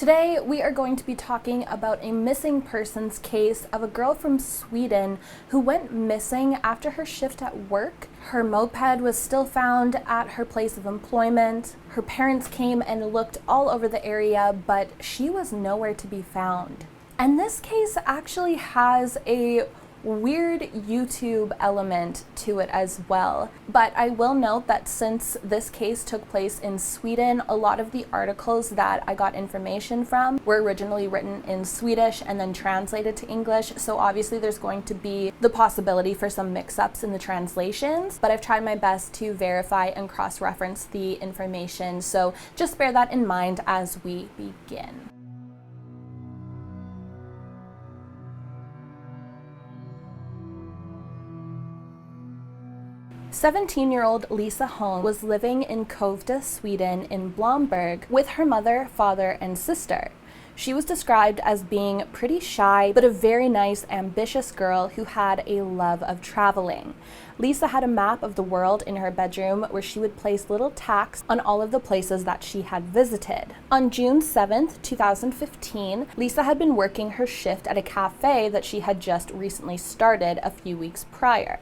Today, we are going to be talking about a missing persons case of a girl from Sweden who went missing after her shift at work. Her moped was still found at her place of employment. Her parents came and looked all over the area, but she was nowhere to be found. And this case actually has a weird YouTube element to it as well. But I will note that since this case took place in Sweden, a lot of the articles that I got information from were originally written in Swedish and then translated to English. So obviously there's going to be the possibility for some mix-ups in the translations, but I've tried my best to verify and cross-reference the information. So just bear that in mind as we begin. 17-year-old Lisa Holm was living in Kovda, Sweden in Blomberg with her mother, father, and sister. She was described as being pretty shy, but a very nice, ambitious girl who had a love of traveling. Lisa had a map of the world in her bedroom where she would place little tacks on all of the places that she had visited. On June 7th, 2015, Lisa had been working her shift at a cafe that she had just recently started a few weeks prior.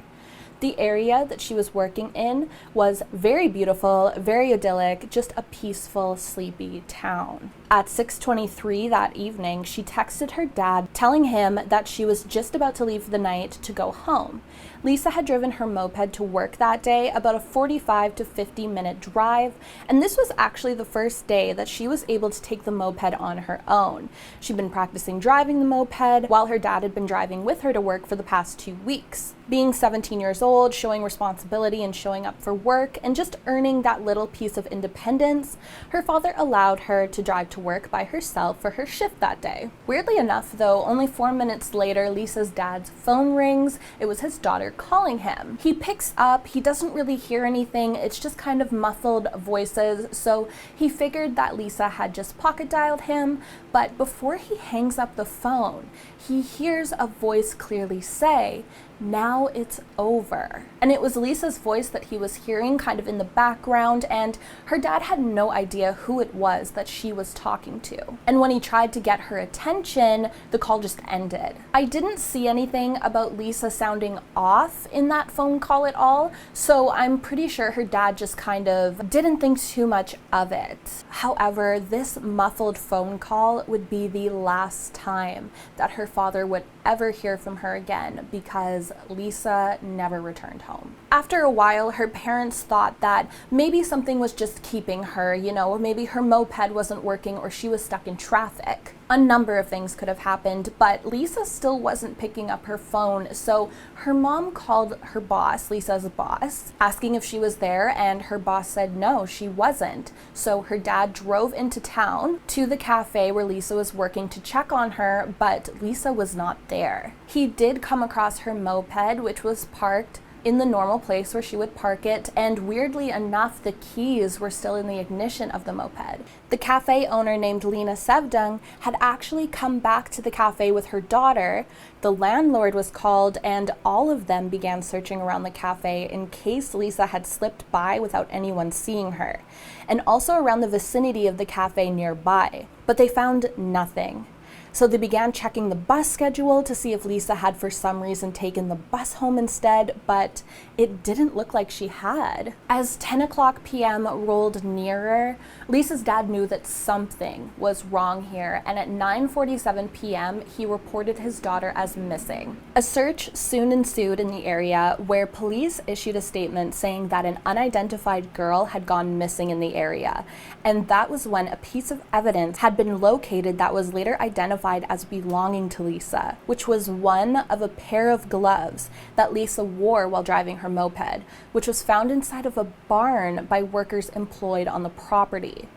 The area that she was working in was very beautiful, very idyllic, just a peaceful, sleepy town. At 6:23 that evening, she texted her dad telling him that she was just about to leave for the night to go home. Lisa had driven her moped to work that day, about a 45 to 50-minute drive, and this was actually the first day that she was able to take the moped on her own. She'd been practicing driving the moped while her dad had been driving with her to work for the past 2 weeks. Being 17 years old, showing responsibility and showing up for work, and just earning that little piece of independence, her father allowed her to drive to work by herself for her shift that day. Weirdly enough, though, only 4 minutes later, Lisa's dad's phone rings. It was his daughter calling him. He picks up, he doesn't really hear anything, it's just kind of muffled voices, so he figured that Lisa had just pocket dialed him, but before he hangs up the phone, he hears a voice clearly say, "Now it's over." And it was Lisa's voice that he was hearing kind of in the background, and her dad had no idea who it was that she was talking to. And when he tried to get her attention, the call just ended. I didn't see anything about Lisa sounding off in that phone call at all, so I'm pretty sure her dad just kind of didn't think too much of it. However, this muffled phone call would be the last time that her father would ever hear from her again, because Lisa never returned home. After a while, her parents thought that maybe something was just keeping her, or maybe her moped wasn't working or she was stuck in traffic. A number of things could have happened, but Lisa still wasn't picking up her phone, so her mom called her boss, Lisa's boss, asking if she was there, and her boss said no, she wasn't. So her dad drove into town to the cafe where Lisa was working to check on her, but Lisa was not there. He did come across her moped, which was parked in the normal place where she would park it, and weirdly enough, the keys were still in the ignition of the moped. The cafe owner named Lena Sevdung had actually come back to the cafe with her daughter. The landlord was called, and all of them began searching around the cafe in case Lisa had slipped by without anyone seeing her, and also around the vicinity of the cafe nearby. But they found nothing. So they began checking the bus schedule to see if Lisa had for some reason taken the bus home instead, but it didn't look like she had. As 10 o'clock p.m. rolled nearer, Lisa's dad knew that something was wrong here, and at 9:47 p.m. he reported his daughter as missing. A search soon ensued in the area, where police issued a statement saying that an unidentified girl had gone missing in the area, and that was when a piece of evidence had been located that was later identified as belonging to Lisa, which was one of a pair of gloves that Lisa wore while driving her moped, which was found inside of a barn by workers employed on the property.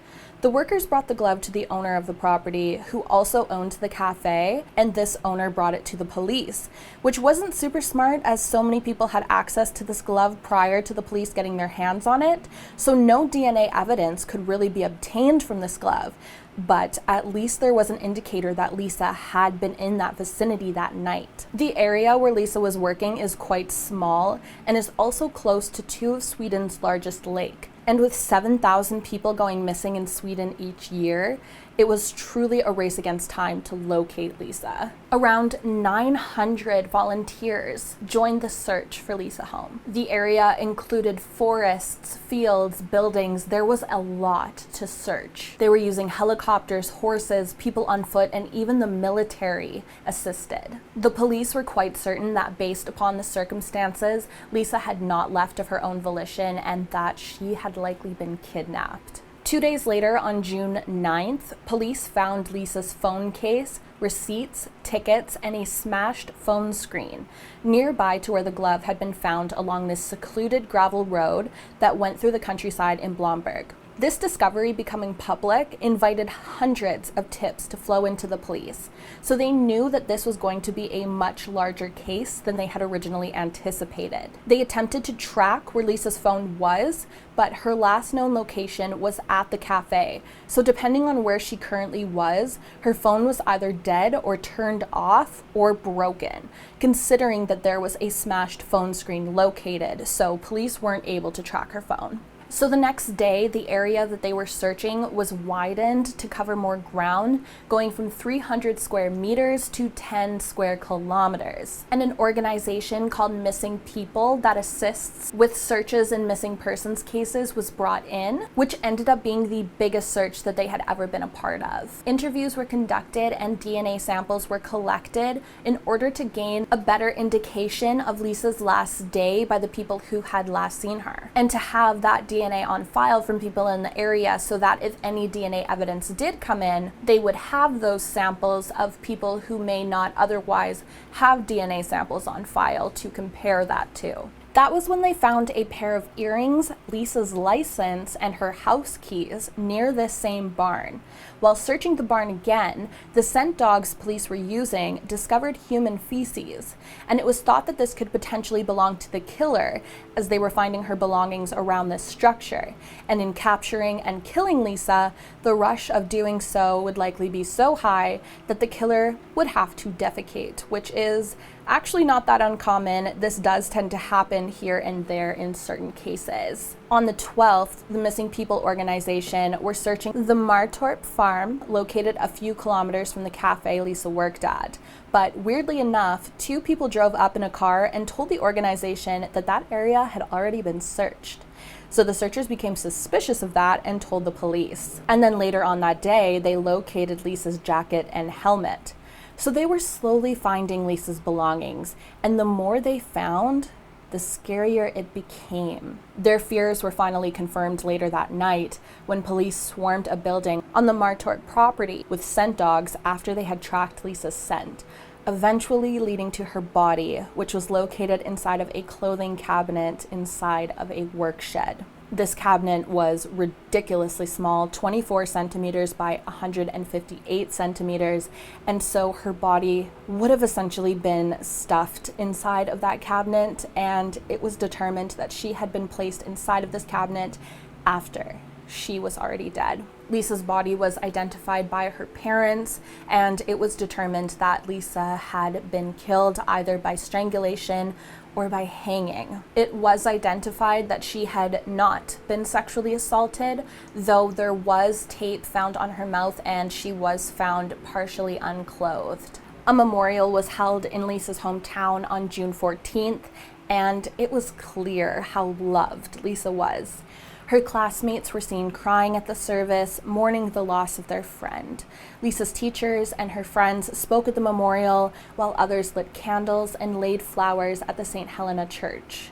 The workers brought the glove to the owner of the property, who also owned the cafe, and this owner brought it to the police, which wasn't super smart as so many people had access to this glove prior to the police getting their hands on it, so no DNA evidence could really be obtained from this glove. But at least there was an indicator that Lisa had been in that vicinity that night. The area where Lisa was working is quite small and is also close to two of Sweden's largest lakes. And with 7,000 people going missing in Sweden each year, It was truly a race against time to locate Lisa. Around 900 volunteers joined the search for Lisa Holm. The area included forests, fields, buildings. There was a lot to search. They were using helicopters, horses, people on foot, and even the military assisted. The police were quite certain that based upon the circumstances, Lisa had not left of her own volition and that she had likely been kidnapped. 2 days later, on June 9th, police found Lisa's phone case, receipts, tickets, and a smashed phone screen nearby to where the glove had been found along this secluded gravel road that went through the countryside in Blomberg. This discovery becoming public invited hundreds of tips to flow into the police, so they knew that this was going to be a much larger case than they had originally anticipated. They attempted to track where Lisa's phone was, but her last known location was at the cafe, so depending on where she currently was, her phone was either dead or turned off or broken, considering that there was a smashed phone screen located, so police weren't able to track her phone. So the next day, the area that they were searching was widened to cover more ground, going from 300 square meters to 10 square kilometers. And an organization called Missing People that assists with searches in missing persons cases was brought in, which ended up being the biggest search that they had ever been a part of. Interviews were conducted and DNA samples were collected in order to gain a better indication of Lisa's last day by the people who had last seen her, and to have that DNA on file from people in the area so that if any DNA evidence did come in, they would have those samples of people who may not otherwise have DNA samples on file to compare that to. That was when they found a pair of earrings, Lisa's license, and her house keys near this same barn. While searching the barn again, the scent dogs police were using discovered human feces, and it was thought that this could potentially belong to the killer, as they were finding her belongings around this structure. And in capturing and killing Lisa, the rush of doing so would likely be so high that the killer would have to defecate, which is actually not that uncommon. This does tend to happen here and there in certain cases. On the 12th, the Missing People organization were searching the Martorp farm, located a few kilometers from the cafe Lisa worked at. But weirdly enough, 2 people drove up in a car and told the organization that that area had already been searched. So the searchers became suspicious of that and told the police. And then later on that day, they located Lisa's jacket and helmet. So they were slowly finding Lisa's belongings, and the more they found, the scarier it became. Their fears were finally confirmed later that night when police swarmed a building on the Martorp property with scent dogs after they had tracked Lisa's scent, eventually leading to her body, which was located inside of a clothing cabinet inside of a work shed. This cabinet was ridiculously small, 24 centimeters by 158 centimeters, and so her body would have essentially been stuffed inside of that cabinet, and it was determined that she had been placed inside of this cabinet after she was already dead. Lisa's body was identified by her parents, and it was determined that Lisa had been killed either by strangulation or by hanging. It was identified that she had not been sexually assaulted, though there was tape found on her mouth and she was found partially unclothed. A memorial was held in Lisa's hometown on June 14th, and it was clear how loved Lisa was. Her classmates were seen crying at the service, mourning the loss of their friend. Lisa's teachers and her friends spoke at the memorial, while others lit candles and laid flowers at the St. Helena Church.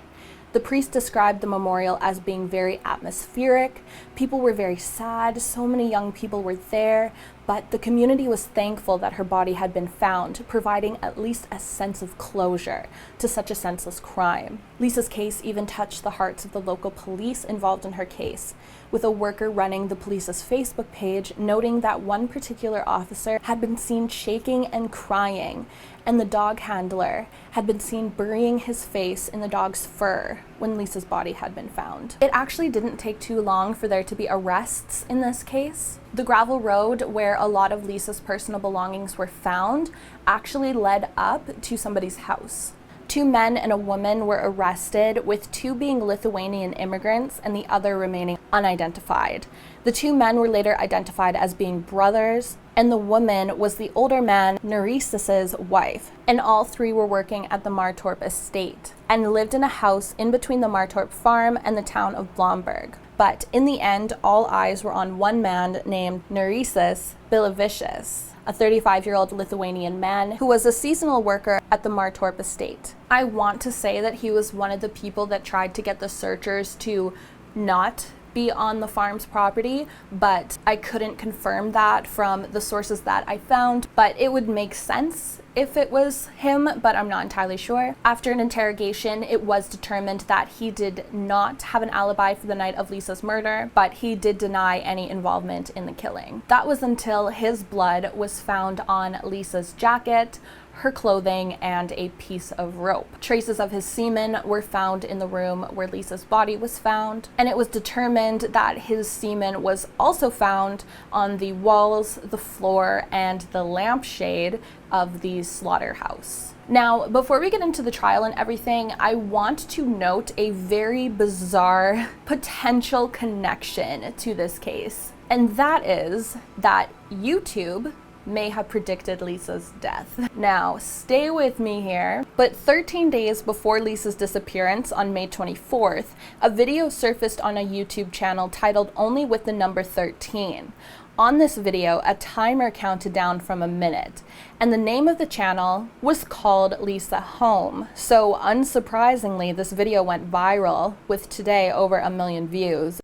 The priest described the memorial as being very atmospheric. People were very sad, so many young people were there, but the community was thankful that her body had been found, providing at least a sense of closure to such a senseless crime. Lisa's case even touched the hearts of the local police involved in her case, with a worker running the police's Facebook page noting that one particular officer had been seen shaking and crying, and the dog handler had been seen burying his face in the dog's fur when Lisa's body had been found. It actually didn't take too long for there to be arrests in this case. The gravel road where a lot of Lisa's personal belongings were found actually led up to somebody's house. 2 men and a woman were arrested, with 2 being Lithuanian immigrants and the other remaining unidentified. The 2 men were later identified as being brothers, and the woman was the older man, Nerisis's wife. And all 3 were working at the Martorp estate and lived in a house in between the Martorp farm and the town of Blomberg. But in the end, all eyes were on one man named Nerisis Bilavicius, a 35-year-old Lithuanian man who was a seasonal worker at the Martorp estate. I want to say that he was one of the people that tried to get the searchers to not be on the farm's property, but I couldn't confirm that from the sources that I found, but it would make sense if it was him, but I'm not entirely sure. After an interrogation, it was determined that he did not have an alibi for the night of Lisa's murder, but he did deny any involvement in the killing. That was until his blood was found on Lisa's jacket, her clothing, and a piece of rope. Traces of his semen were found in the room where Lisa's body was found, and it was determined that his semen was also found on the walls, the floor, and the lampshade of the slaughterhouse. Now, before we get into the trial and everything, I want to note a very bizarre potential connection to this case, and that is that YouTube may have predicted Lisa's death. Now, stay with me here, but 13 days before Lisa's disappearance on May 24th, a video surfaced on a YouTube channel titled Only with the Number 13. On this video, a timer counted down from a minute, and the name of the channel was called Lisa Holm. So unsurprisingly, this video went viral, with today over 1 million views.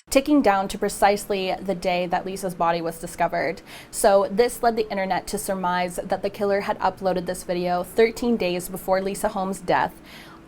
Ticking down to precisely the day that Lisa's body was discovered. So this led the internet to surmise that the killer had uploaded this video 13 days before Lisa Holm's death,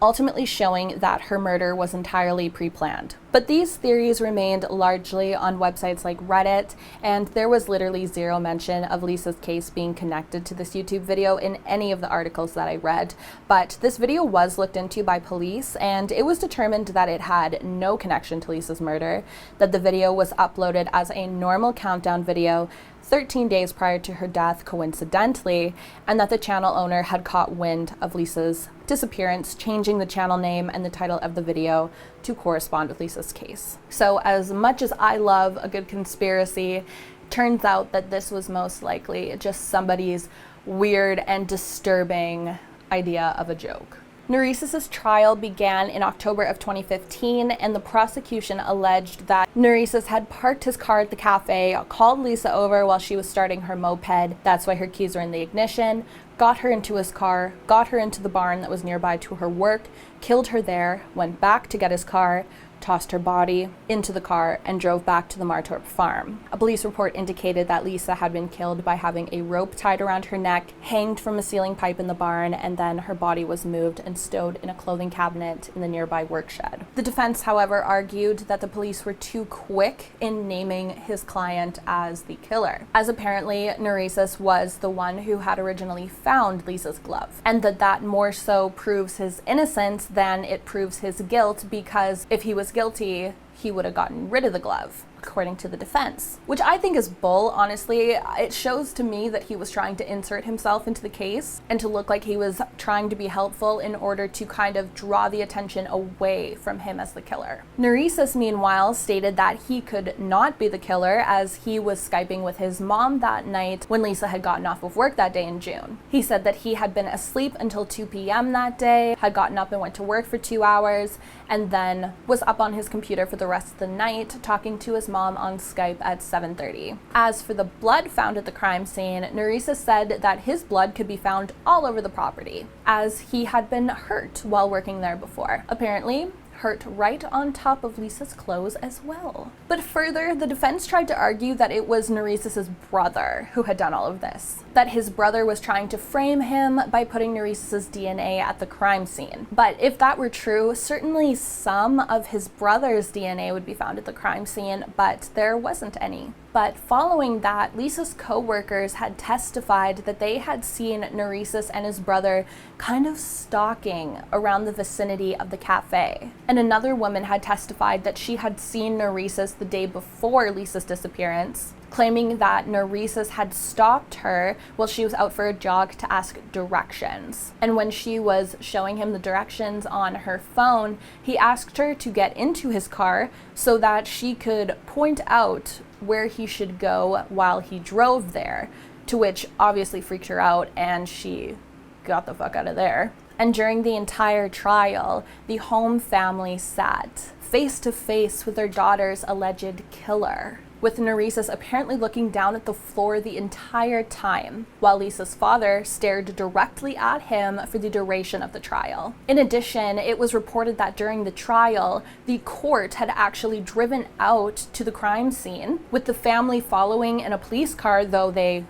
ultimately showing that her murder was entirely pre-planned. But these theories remained largely on websites like Reddit, and there was literally zero mention of Lisa's case being connected to this YouTube video in any of the articles that I read. But this video was looked into by police, and it was determined that it had no connection to Lisa's murder, that the video was uploaded as a normal countdown video 13 days prior to her death coincidentally, and that the channel owner had caught wind of Lisa's disappearance, changing the channel name and the title of the video to correspond with Lisa's case. So as much as I love a good conspiracy, turns out that this was most likely just somebody's weird and disturbing idea of a joke. Nerisis's trial began in October of 2015, and the prosecution alleged that Nerisis had parked his car at the cafe, called Lisa over while she was starting her moped, that's why her keys were in the ignition, got her into his car, got her into the barn that was nearby to her work, killed her there, went back to get his car, tossed her body into the car, and drove back to the Martorp farm. A police report indicated that Lisa had been killed by having a rope tied around her neck, hanged from a ceiling pipe in the barn, and then her body was moved and stowed in a clothing cabinet in the nearby work shed. The defense, however, argued that the police were too quick in naming his client as the killer, as apparently Nerisis was the one who had originally found Lisa's glove, and that more so proves his innocence than it proves his guilt, because if he was guilty, he would have gotten rid of the glove, according to the defense. Which I think is bull, honestly. It shows to me that he was trying to insert himself into the case and to look like he was trying to be helpful in order to kind of draw the attention away from him as the killer. Nerisis, meanwhile, stated that he could not be the killer as he was Skyping with his mom that night when Lisa had gotten off of work that day in June. He said that he had been asleep until 2 p.m. that day, had gotten up and went to work for 2 hours, and then was up on his computer for the rest of the night talking to his mom on Skype at 7:30. As for the blood found at the crime scene, Nerisis said that his blood could be found all over the property, as he had been hurt while working there before. Apparently, hurt right on top of Lisa's clothes as well. But further, the defense tried to argue that it was Nerisis's brother who had done all of this, that his brother was trying to frame him by putting Nerisis's DNA at the crime scene. But if that were true, certainly some of his brother's DNA would be found at the crime scene, but there wasn't any. But following that, Lisa's co-workers had testified that they had seen Nerisis and his brother kind of stalking around the vicinity of the cafe. And another woman had testified that she had seen Nerisis the day before Lisa's disappearance, claiming that Neresis had stopped her while she was out for a jog to ask directions. And when she was showing him the directions on her phone, he asked her to get into his car so that she could point out where he should go while he drove there, to which obviously freaked her out, and she got the fuck out of there. And during the entire trial, the Holm family sat face to face with their daughter's alleged killer, with Neresis apparently looking down at the floor the entire time, while Lisa's father stared directly at him for the duration of the trial. In addition, it was reported that during the trial, the court had actually driven out to the crime scene, with the family following in a police car, though they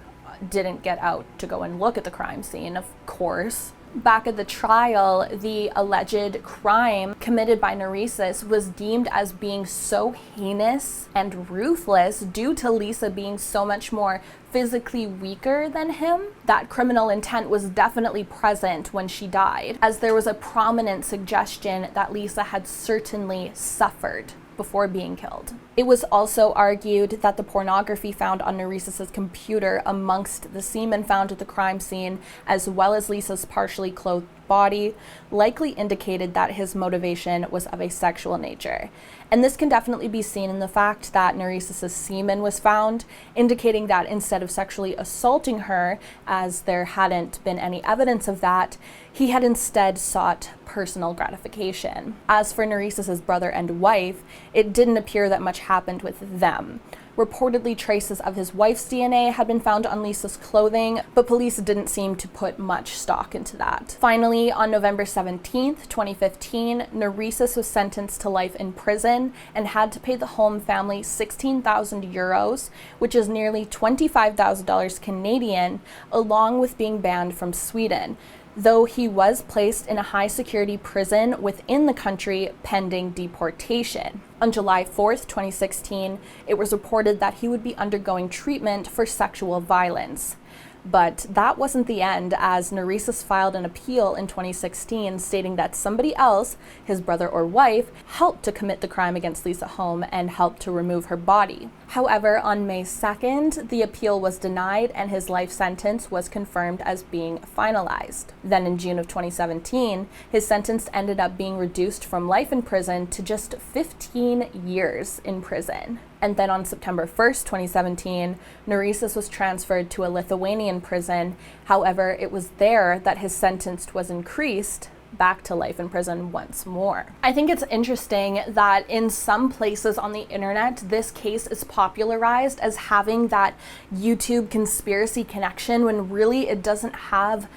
didn't get out to go and look at the crime scene, of course. Back at the trial, the alleged crime committed by Neresis was deemed as being so heinous and ruthless due to Lisa being so much more physically weaker than him that criminal intent was definitely present when she died, as there was a prominent suggestion that Lisa had certainly suffered before being killed. It was also argued that the pornography found on Neresis' computer amongst the semen found at the crime scene, as well as Lisa's partially clothed body, likely indicated that his motivation was of a sexual nature. And this can definitely be seen in the fact that Neresis' semen was found, indicating that instead of sexually assaulting her, as there hadn't been any evidence of that, he had instead sought personal gratification. As for Neresis' brother and wife, it didn't appear that much happened with them. Reportedly, traces of his wife's DNA had been found on Lisa's clothing, but police didn't seem to put much stock into that. Finally, on November 17th, 2015, Neresis was sentenced to life in prison and had to pay the Holm family 16,000 euros, which is nearly $25,000 Canadian, along with being banned from Sweden, though he was placed in a high-security prison within the country pending deportation. On July 4th, 2016, it was reported that he would be undergoing treatment for sexual violence. But that wasn't the end, as Neresis filed an appeal in 2016 stating that somebody else, his brother or wife, helped to commit the crime against Lisa Holm and helped to remove her body. However, on May 2nd, the appeal was denied and his life sentence was confirmed as being finalized. Then in June of 2017, his sentence ended up being reduced from life in prison to just 15 years in prison. And then on September 1st, 2017, Neresis was transferred to a Lithuanian prison. However, it was there that his sentence was increased back to life in prison once more. I think it's interesting that in some places on the internet, this case is popularized as having that YouTube conspiracy connection when really it doesn't have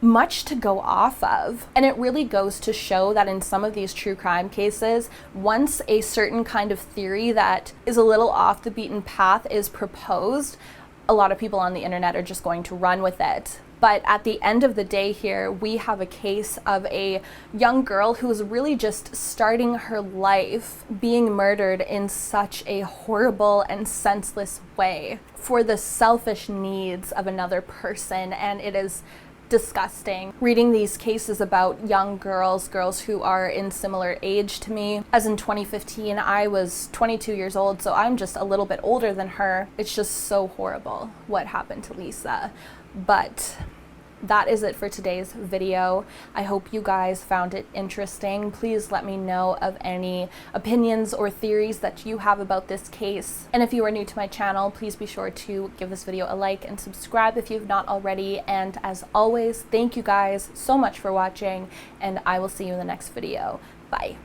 much to go off of. And it really goes to show that in some of these true crime cases, once a certain kind of theory that is a little off the beaten path is proposed, a lot of people on the internet are just going to run with it. But at the end of the day here, we have a case of a young girl who is really just starting her life being murdered in such a horrible and senseless way for the selfish needs of another person, and it is disgusting reading these cases about young girls who are in similar age to me. As in 2015, I was 22 years old, so I'm just a little bit older than her. It's just so horrible what happened to Lisa. But that is it for today's video. I hope you guys found it interesting. Please let me know of any opinions or theories that you have about this case. And if you are new to my channel, please be sure to give this video a like and subscribe if you've not already. And as always, thank you guys so much for watching, and I will see you in the next video. Bye.